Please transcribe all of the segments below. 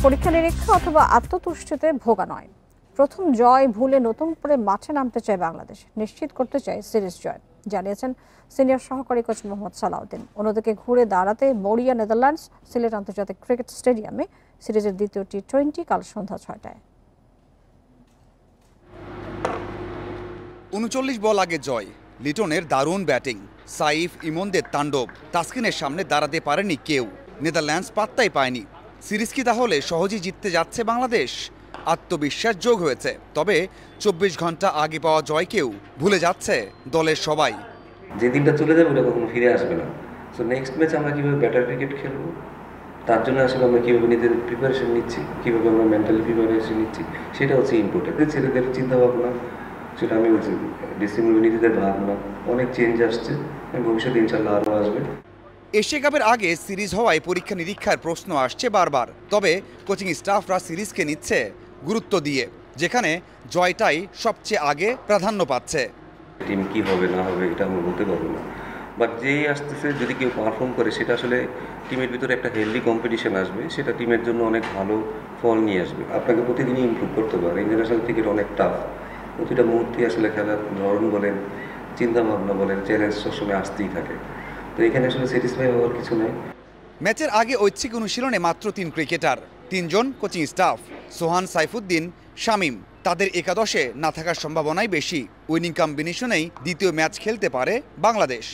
পরীক্ষা নিরীক্ষা অথবা আত্মতুষ্টিতে ভোগা নয়, প্রথম জয় ভুলে নতুন করে মাঠে নামতে চায় বাংলাদেশ, নিশ্চিত করতে চায় সিরিজ জয়, জানিয়েছেন সিনিয়র সহকারী কোচ মোহাম্মদ সালাউদ্দিন। অন্যদিকে ঘুরে দাঁড়াতে মরিয়া নেদারল্যান্ডস সিলেট আন্তর্জাতিক ক্রিকেট স্টেডিয়ামে সিরিজের দ্বিতীয় টি-20 কাল সন্ধ্যা 6টায়। ৩৯ বল আগে জয়, লিটনের দারুণ ব্যাটিং, সাইফ ইমনদের তাণ্ডব, তাসকিনের সামনে দাঁড়াতে পারেনি কেউ, নেদারল্যান্ডস পাত্তাই পায়নি। সিরিজ কি তাহলে সহজেই জিততে যাচ্ছে বাংলাদেশ? আত্মবিশ্বাস যোগ হয়েছে, তবে ২৪ ঘন্টা আগে পাওয়া জয়কেও ভুলে যাচ্ছে দলের সবাই। যে দিনটা চলে যাবে ওটা কখনো ফিরে আসবে না। সো নেক্সট ম্যাচ আমরা কীভাবে বেটার ক্রিকেট খেলবো, তার জন্য আসলে আমরা কীভাবে নিজেদের প্রিপারেশন নিচ্ছি, কীভাবে আমরা মেন্টালি প্রিপারেশন নিচ্ছি, সেটা হচ্ছে ইম্পর্টেন্ট। ছেলেদের চিন্তাভাবনা, সেটা আমি বলছি ডিসিপ্লিন, নিজেদের ভাবনা অনেক চেঞ্জ আসছে, ভবিষ্যতে ইনশাল্লাহ আরও আসবে। এশিয়া কাপের আগে সিরিজ হওয়ায় পরীক্ষা নিরীক্ষার প্রশ্ন আসছে বারবার, তবে কোচিং স্টাফরা সিরিজকে নিচ্ছে গুরুত্ব দিয়ে, যেখানে জয়টাই সবচেয়ে আগে প্রাধান্য পাচ্ছে। টিম কী হবে না হবে এটা আমরা বলতে পারবো না, বাট যেই আসতেছে যদি কেউ পারফর্ম করে সেটা আসলে টিমের ভিতরে একটা হেলদি কম্পিটিশন আসবে, সেটা টিমের জন্য অনেক ভালো ফল নিয়ে আসবে। আপনাকে প্রতিদিনই ইমপ্রুভ করতে পারে। ইন্টারন্যাশনাল ক্রিকেট অনেক টাফ, প্রতিটা মুহূর্তে আসলে খেলার ধরন বলেন, চিন্তাভাবনা বলেন, চ্যালেঞ্জ সবসময় আসতেই থাকে। তো এখানে আসলে স্যাটিসফাই হওয়ার কিছু নেই। ম্যাচের আগে ঐচ্ছিক অনুশীলনে মাত্র ৩ ক্রিকেটার, ৩ জন কোচিং স্টাফ, সোহান, সাইফুদ্দিন, শামীম। তাদের একাদশে না থাকার সম্ভাবনাই বেশি। উইনিং কম্বিনেশনেই দ্বিতীয় ম্যাচ খেলতে পারে বাংলাদেশ।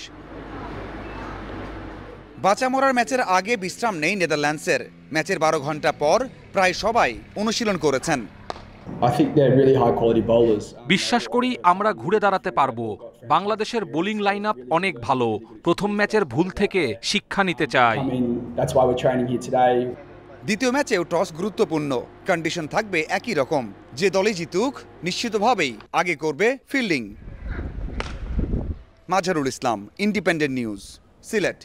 বাঁচা মরার ম্যাচের আগে বিশ্রাম নেই নেদারল্যান্ডসের। ম্যাচের ১২ ঘন্টা পর প্রায় সবাই অনুশীলন করেছেন। বিশ্বাস করি আমরা ঘুরে দাঁড়াতে পারবো। বাংলাদেশের বোলিং লাইন আপ অনেক ভালো, প্রথম ম্যাচের ভুল থেকে শিক্ষা নিতে চাই। দ্বিতীয় ম্যাচেও টস গুরুত্বপূর্ণ, কন্ডিশন থাকবে একই রকম। যে দলই জিতুক নিশ্চিতভাবেই আগে করবে fielding. Mazharul Islam, independent news, Sylhet.